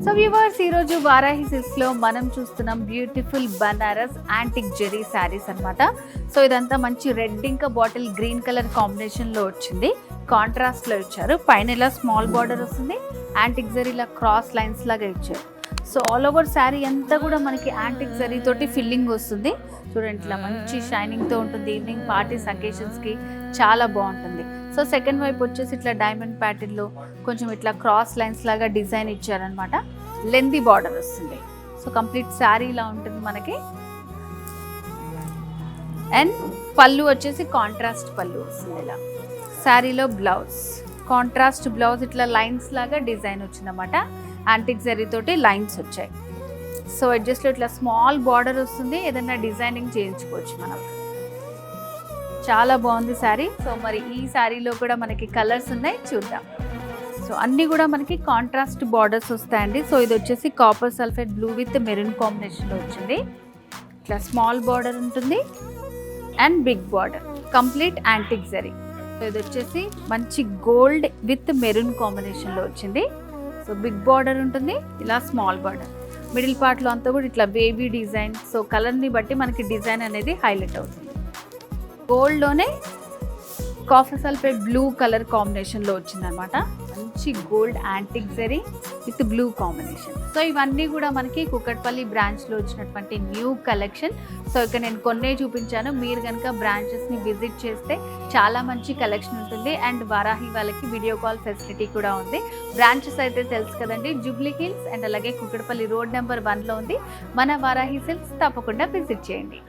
So viewers, ఈరోజు Varahi silks లో మనం చూస్తున్నాం బ్యూటిఫుల్ బనారస్ యాంటిక్ జెరీ శారీస్ అన్నమాట. సో ఇదంతా మంచి రెడ్ ఇంకా బాటిల్ గ్రీన్ కలర్ కాంబినేషన్ లో వచ్చింది. కాంట్రాస్ట్ లో ఇచ్చారు. పైన ఇలా స్మాల్ బార్డర్ వస్తుంది. యాంటిక్ జెరీ ఇలా క్రాస్ లైన్స్ లాగా ఇచ్చారు. సో ఆల్ ఓవర్ శారీ అంతా కూడా మనకి యాంటిక్ జెరీ తోటి ఫిల్లింగ్ వస్తుంది. చూడండి, ఇట్లా మంచి షైనింగ్ తో ఉంటుంది. ఈవినింగ్ పార్టీస్ అకేషన్స్ కి చాలా బాగుంటుంది. సో సెకండ్ వైపు వచ్చేసి ఇట్లా డైమండ్ ప్యాటర్న్ లో కొంచెం ఇట్లా క్రాస్ లైన్స్ లాగా డిజైన్ ఇచ్చారనమాట. లెంతీ బార్డర్ వస్తుంది. సో కంప్లీట్ శారీ ఇలా ఉంటుంది మనకి. అండ్ పళ్ళు వచ్చేసి కాంట్రాస్ట్ పళ్ళు వస్తుంది. ఇలా శారీలో బ్లౌజ్ కాంట్రాస్ట్ బ్లౌజ్ ఇట్లా లైన్స్ లాగా డిజైన్ వచ్చిందన్నమాట. యాంటిక్ జరీ తోటి లైన్స్ వచ్చాయి. సో అడ్జస్ట్లో ఇట్లా స్మాల్ బార్డర్ వస్తుంది. ఏదైనా డిజైనింగ్ చేయించుకోవచ్చు మనం. చాలా బాగుంది శారీ. సో మరి ఈ శారీలో కూడా మనకి కలర్స్ ఉన్నాయి, చూద్దాం. సో అన్నీ కూడా మనకి కాంట్రాస్ట్ బార్డర్స్ వస్తాయండి. సో ఇది వచ్చేసి copper sulphate blue with maroon కాంబినేషన్లో వచ్చింది. ఇట్లా స్మాల్ బార్డర్ ఉంటుంది and big border, complete antique zari. So ఇది వచ్చేసి మంచి గోల్డ్ విత్ మెరూన్ కాంబినేషన్లో వచ్చింది. సో బిగ్ బార్డర్ ఉంటుంది, ఇలా స్మాల్ బార్డర్. మిడిల్ పార్ట్లో అంతా కూడా ఇట్లా బేబీ డిజైన్. సో కలర్ని బట్టి మనకి డిజైన్ అనేది హైలైట్ అవుతుంది. గోల్డ్లోనే కాఫర్ సల్ఫేట్ బ్లూ కలర్ కాంబినేషన్లో వచ్చిందనమాట. మంచి gold antique zari with blue combination. So ఇవన్నీ కూడా మనకి కుకట్పల్లి బ్రాంచ్లో వచ్చినటువంటి న్యూ కలెక్షన్. సో ఇక్కడ నేను కొన్నే చూపించాను. మీరు కనుక బ్రాంచెస్ని విజిట్ చేస్తే చాలా మంచి కలెక్షన్ ఉంటుంది. అండ్ వారాహి వాళ్ళకి వీడియో కాల్ ఫెసిలిటీ కూడా ఉంది. బ్రాంచెస్ అయితే తెలుసు కదండి, జూబ్లీ హిల్స్ అండ్ అలాగే కుకట్పల్లి రోడ్ నెంబర్ 1లో ఉంది మన వారాహి సిల్క్స్. తప్పకుండా విజిట్ చేయండి.